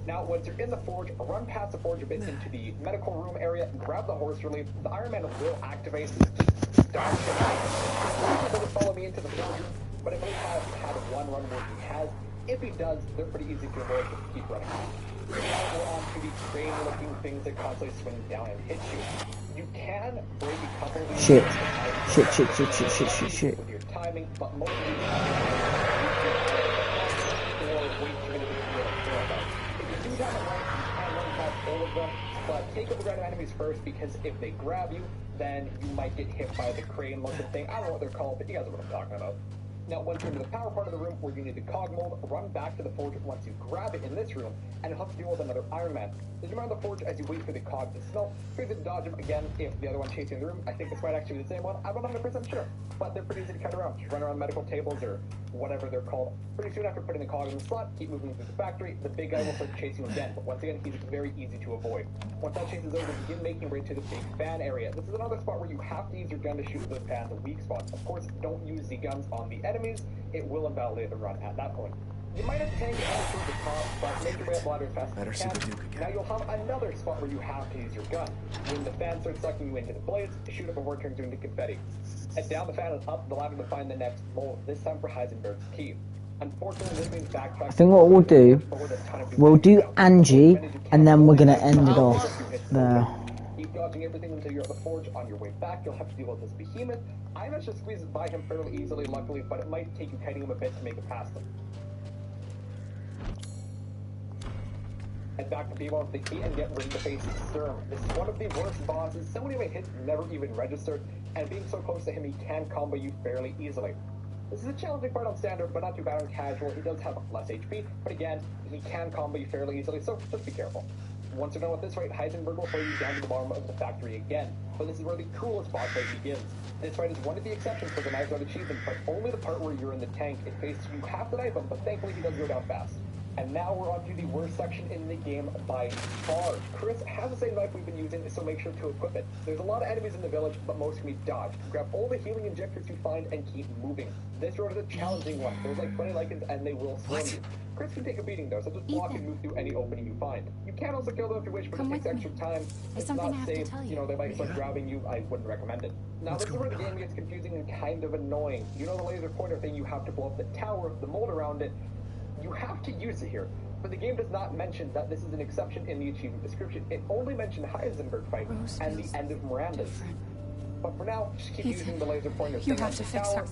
S7: Now, once you're in the forge, run past the forge a bit into the medical room area, grab the horse relief. The Iron Man will activate. Just dodge him. He doesn't follow me into the forge room, but it may have had one run where he has. If he does, they're pretty easy to avoid. Just keep running. Now we're on to the crane-looking things that constantly swing down and hit you. You can break a couple of these.
S4: Shit.
S7: With your timing, but most of these or wait 2 minutes to do that right, you can run past all of them, but take out the random enemies first, because if they grab you, then you might get hit by the crane-looking thing. I don't know what they're called, but you guys know what I'm talking about. Now, once you're into the power part of the room where you need the cog mold, run back to the forge once you grab it in this room, and you'll have to deal with another Iron Man. Just remember the forge as you wait for the cog to smelt. Feel free to dodge him again if the other one chases you in the room. I think this might actually be the same one. I'm not 100% sure, but they're pretty easy to cut around. Just run around medical tables or whatever they're called. Pretty soon after putting the cog in the slot, keep moving through the factory. The big guy will start chasing you again, but once again, he's very easy to avoid. Once that chase is over, begin making your way to the big fan area. This is another spot where you have to use your gun to shoot the fan, the weak spots. Of course, don't use the guns on the enemies. It will invalidate the run at that point. You might have tanked out through the top, but make your way up ladder as fast as you can. Now you'll have another spot where you have to use your gun. When the fan starts sucking you into the blades, shoot it before it turns you into confetti. Head down the fan and up the ladder to find the next mold, this time for Heisenberg's key. Unfortunately, this means backtrack.
S4: I think what we'll do Angie, and then we're gonna end it off there.
S7: Keep dodging everything until you're at the forge. On your way back, you'll have to deal with this behemoth. I managed to squeeze by him fairly easily, luckily, but it might take you kiting him a bit to make it past him. Head back to B1 with the key and get ready to face Sturm. This is one of the worst bosses. So many of my hits never even registered, and being so close to him, he can combo you fairly easily. This is a challenging part on standard, but not too bad on casual. He does have less HP, but again, he can combo you fairly easily, so just be careful. Once you're done with this fight, Heisenberg will throw you down to the bottom of the factory again. But this is where the coolest boss fight begins. This fight is one of the exceptions for the Knives Out achievement, but only the part where you're in the tank. It faces you have to knife him, but thankfully he does go down fast. And now we're on to the worst section in the game by far. Chris has the same knife we've been using, so make sure to equip it. There's a lot of enemies in the village, but most can be dodged. Grab all the healing injectors you find and keep moving. This road is a challenging one. There's like 20 Lycans and they will swarm you. Chris can take a beating though, so just block and move through any opening you find. You can also kill them if you wish, but it takes extra time. It's not safe. You know, they might start grabbing you. I wouldn't recommend it. Now this is where the game gets confusing and kind of annoying. You know the laser pointer thing, you have to blow up the tower, the mold around it. You have to use it here. But the game does not mention that this is an exception in the achievement description. It only mentioned Heisenberg fight and the end of Miranda's. But for now, just keep
S2: Ethan,
S7: using the laser pointer.
S2: you have to fix her.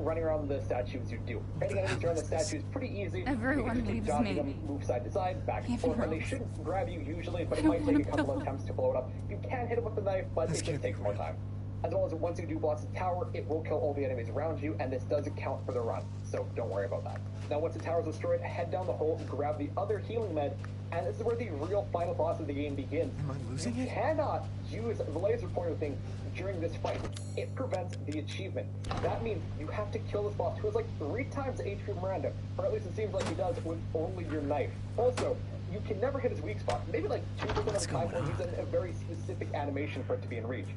S7: Running around the statues you do. Fighting enemies around the statue is pretty easy.
S2: Everyone
S7: you can just keep
S2: leaves
S7: dodging
S2: me.
S7: them, move side to side, back and
S2: Even
S7: forth, and they
S2: Rose.
S7: shouldn't grab you usually, but
S2: I
S7: it
S2: don't
S7: might
S2: want
S7: take a
S2: to
S7: couple
S2: kill
S7: of attempts to blow it up. You can hit it with the knife, but it just takes more time. As well as once you do boss the tower, it will kill all the enemies around you, and this doesn't count for the run, so don't worry about that. Now once the tower is destroyed, head down the hole, grab the other healing med, and this is where the real final boss of the game begins.
S3: Am I losing
S7: You
S3: it?
S7: cannot use the laser pointer thing during this fight. It prevents the achievement. That means you have to kill this boss who has like 3 times the HP of Miranda, or at least it seems like he does with only your knife. Also, you can never hit his weak spot. Maybe like 2% of the time, or use a very specific animation for it to be in reach.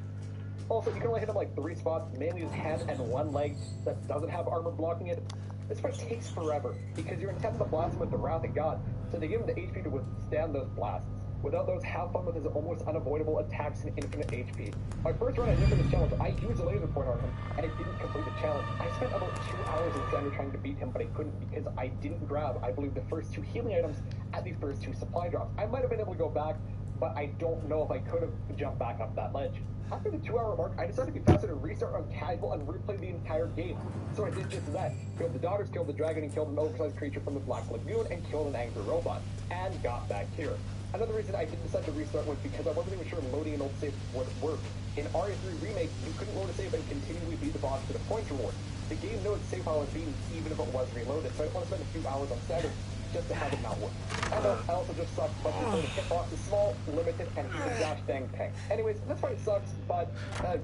S7: Also, you can only hit him like 3 spots, mainly his hand and 1 leg that doesn't have armor blocking it. This fight takes forever, because you're intent to blast him with the Wrath of God, so they give him the HP to withstand those blasts. Without those, have fun with his almost unavoidable attacks and infinite HP. My first run I did for this challenge, I used a laser pointer on him, and it didn't complete the challenge. I spent about 2 hours in Xander trying to beat him, but I couldn't because I didn't grab, I believe, the first 2 healing items at the first 2 supply drops. I might have been able to go back, but I don't know if I could have jumped back up that ledge. After the 2-hour mark, I decided to be faster to restart on casual and replay the entire game. So I did just that. Killed the daughters, killed the dragon, and killed an oversized creature from the Black Lagoon, and killed an angry robot. And got back here. Another reason I didn't decide to restart was because I wasn't even sure loading an old save would work. In RE3 Remake, you couldn't load a save and continually beat the boss for the points reward. The game knew its save file was beaten even if it was reloaded, so I want to spend a few hours on standard just to have it not work. I know, I also just suck, but the hitbox is small, limited, and gosh dang tank. Anyways, this fight sucks, but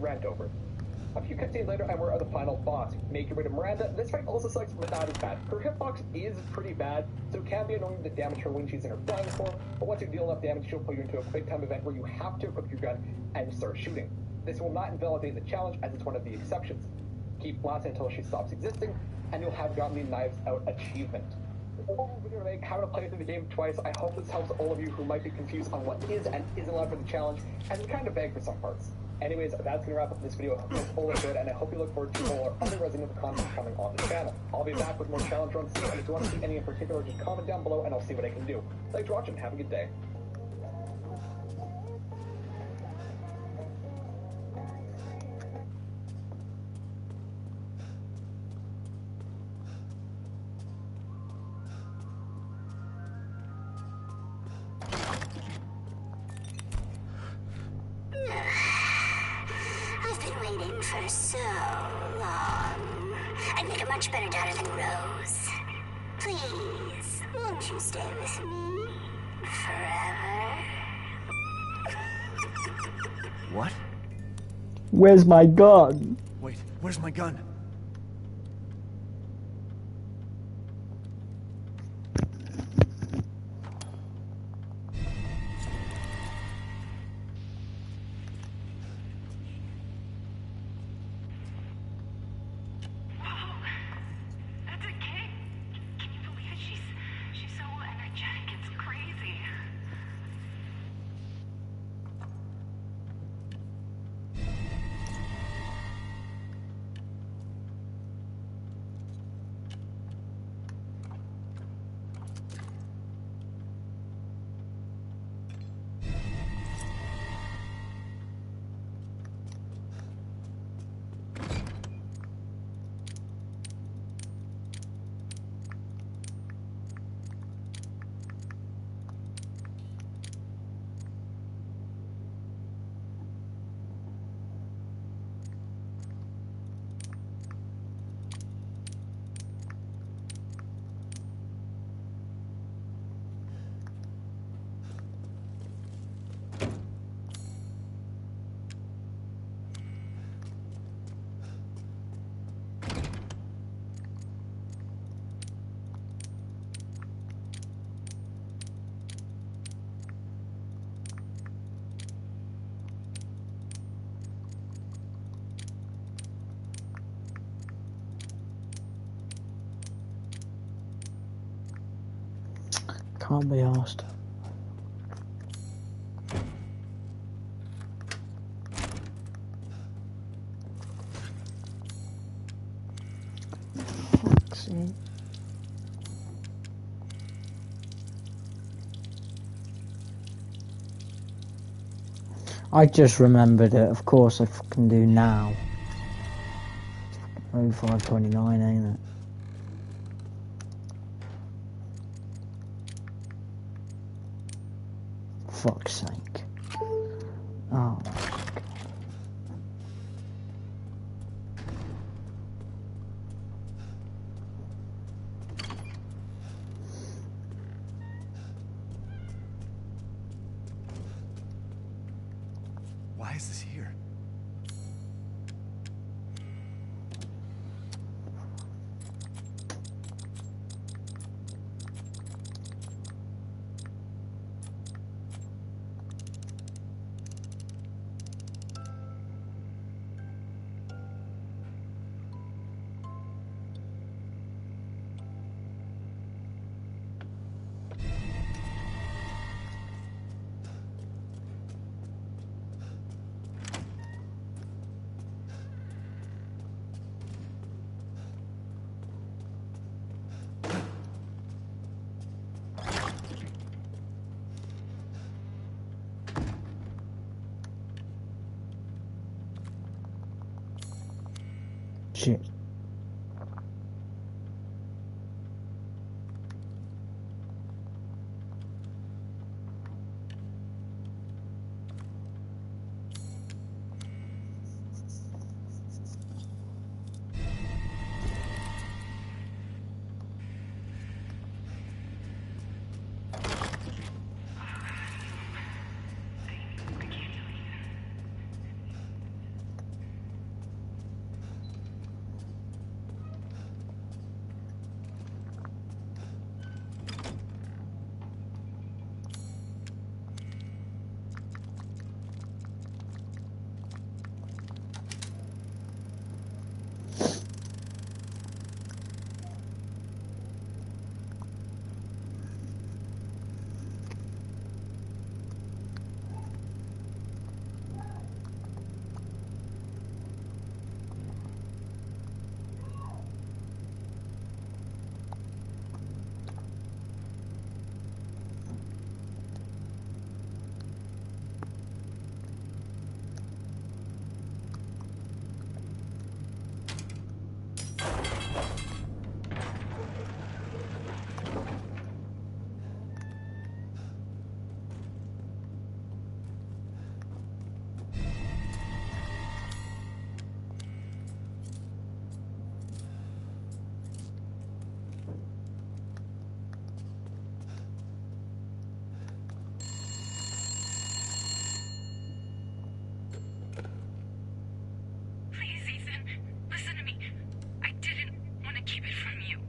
S7: rant over. A few cutscenes later, and we're at the final boss. Make your way to Miranda. This fight also sucks, but not as bad. Her hitbox is pretty bad, so it can be annoying to damage her when she's in her flying form, but once you deal enough damage, she'll put you into a quick time event where you have to equip your gun and start shooting. This will not invalidate the challenge, as it's one of the exceptions. Keep blasting until she stops existing, and you'll have gotten the Knives Out achievement. Overall video to make, how to play through the game twice. I hope this helps all of you who might be confused on what is and isn't allowed for the challenge, and kind of vague for some parts. Anyways, that's gonna wrap up this video. I hope you all are good, and I hope you look forward to all our other Resident Evil content coming on the channel. I'll be back with more challenge runs soon, and if you want to see any in particular, just comment down below and I'll see what I can do. Thanks for watching, have a good day.
S16: I've been waiting for so long. I'd make a much better daughter than Rose. Please, won't you stay with me forever?
S3: What?
S4: Where's my gun?
S3: Wait, where's my gun?
S17: She's so energetic, it's crazy.
S4: Can't be asked. Fuck's sake. I just remembered it. Of course I fucking do now. 0529, ain't it? Fuck's sake. Oh my god.
S3: Why is this here?
S4: Shit.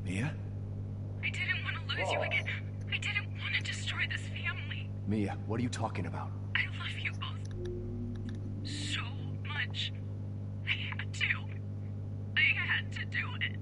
S3: Mia?
S17: I didn't want to lose you again. I didn't want to destroy this family.
S3: Mia, what are you talking about?
S17: I love you both so much. I had to. I had to do it.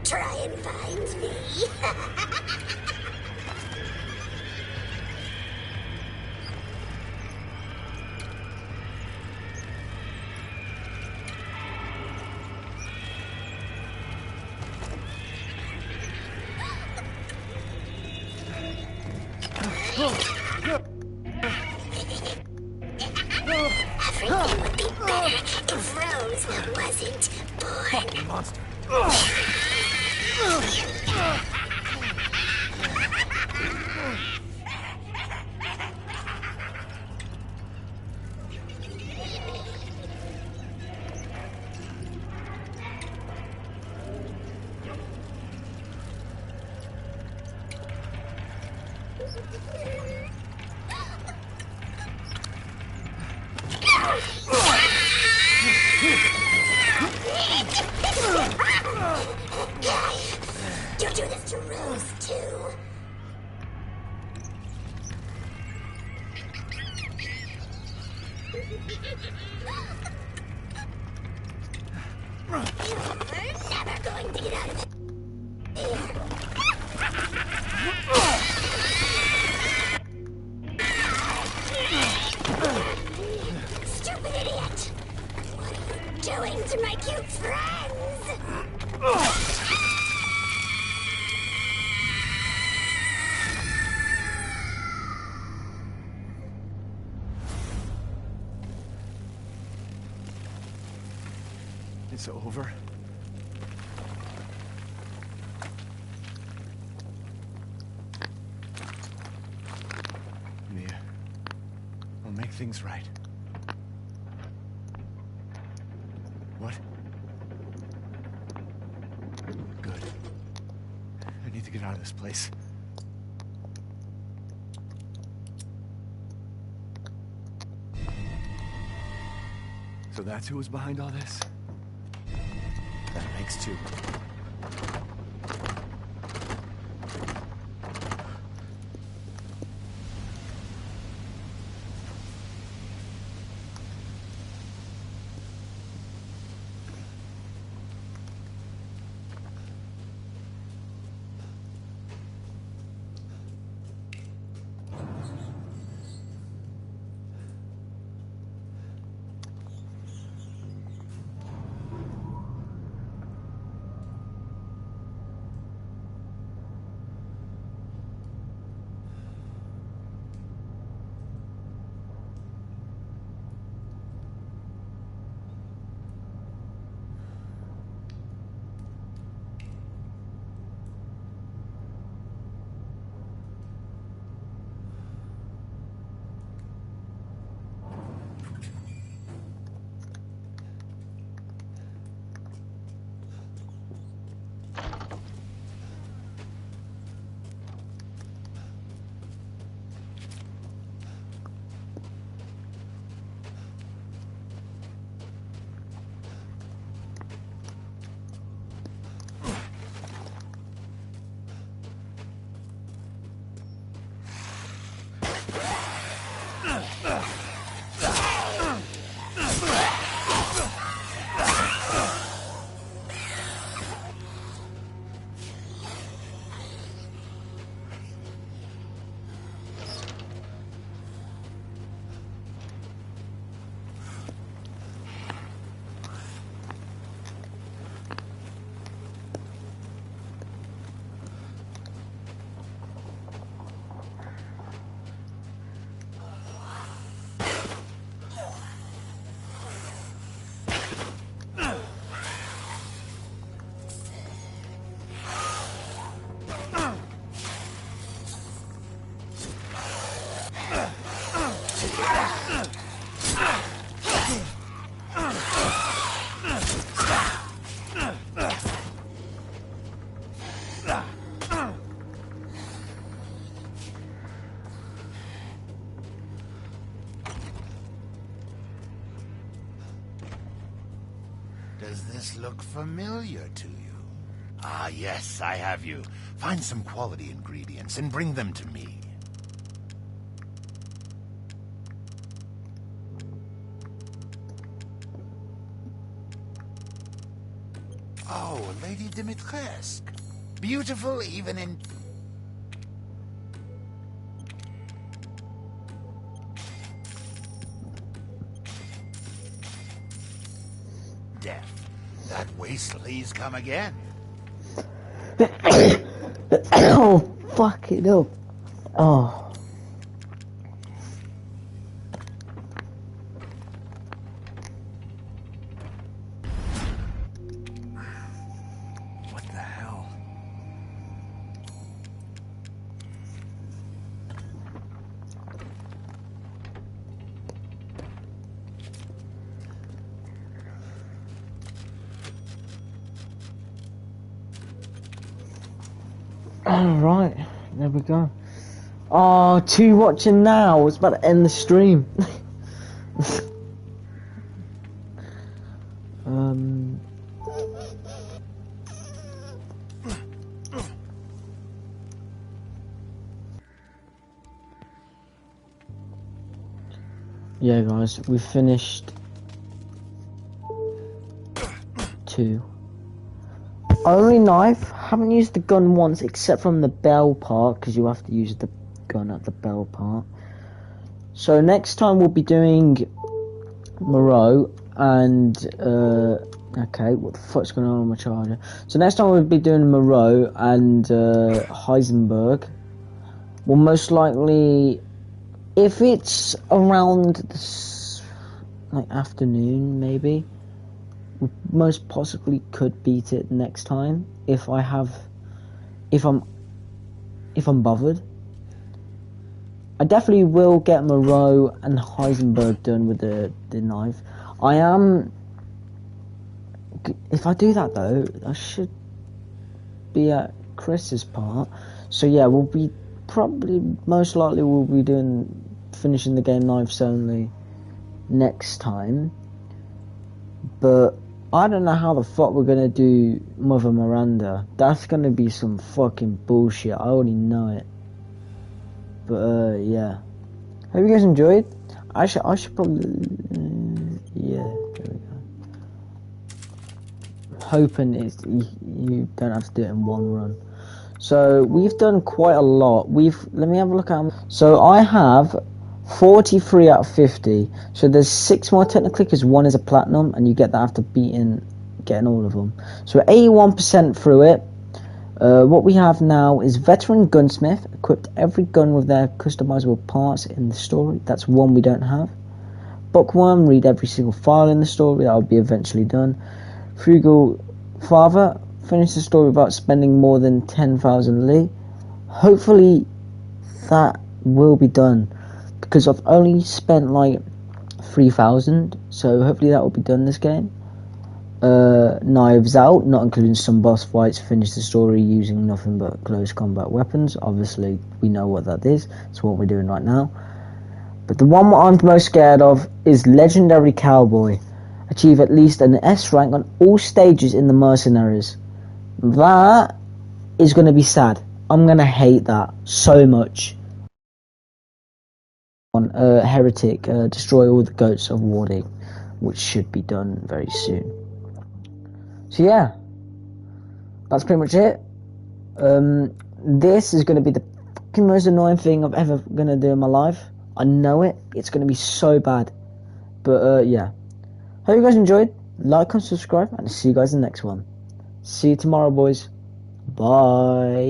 S16: try and find me. Everything would be better if Rose wasn't born.
S3: Fucking monster.
S16: You'll do this to Rose, too. You're never going to get out of here. Stupid idiot! What are you doing to my cute friends?
S3: It's over. Mia, I'll make things right. What? Good. I need to get out of this place. So that's who was behind all this? That makes two.
S13: Does this look familiar to you? Ah, yes, I have you. Find some quality ingredients and bring them to me. Oh, Lady Dimitrescu. Beautiful even in... death. That wasteland's come again.
S4: Oh, fuck it up. Oh.
S3: What the hell?
S4: Alright, there we go. Oh, 2 watching now. I was about to end the stream. Yeah, guys, we finished 2. Only knife. Haven't used the gun once, except from the bell part, because you have to use the gun at the bell part. So next time we'll be doing Moreau and okay, what the fuck's going on with my charger? So next time we'll be doing Moreau and Heisenberg. We'll most likely, if it's around this, like afternoon, maybe. We most possibly could beat it next time if I'm bothered. I definitely will get Moreau and Heisenberg done with the knife. If I do that though, I should be at Chris's part. So yeah, we'll be most likely we'll be finishing the game knives only next time. But I don't know how the fuck we're gonna do Mother Miranda. That's gonna be some fucking bullshit. I already know it. But yeah. Hope you guys enjoyed. I should probably yeah. There we go. Hoping you don't have to do it in one run. So we've done quite a lot. Let me have a look at them. So I have 43 out of 50. So there's 6 more technically because 1 is a platinum and you get that after getting all of them. So we're 81% through it. What we have now is Veteran Gunsmith, equipped every gun with their customizable parts in the story. That's 1 we don't have. Bookworm, read every single file in the story. That will be eventually done. Frugal Father, finish the story without spending more than 10,000 Li. Hopefully that will be done, because I've only spent like 3,000, so hopefully that will be done this game. Knives Out, not including some boss fights, finish the story using nothing but close combat weapons. Obviously we know what that is, it's what we're doing right now. But the one I'm most scared of is Legendary Cowboy. Achieve at least an S rank on all stages in the Mercenaries. That is going to be sad. I'm going to hate that so much. On Heretic, destroy all the goats of Warding, which should be done very soon. So yeah, that's pretty much it. This is going to be the fucking most annoying thing I'm ever going to do in my life. I know it. It's going to be so bad. But yeah. Hope you guys enjoyed. Like and subscribe, and I'll see you guys in the next one. See you tomorrow, boys. Bye.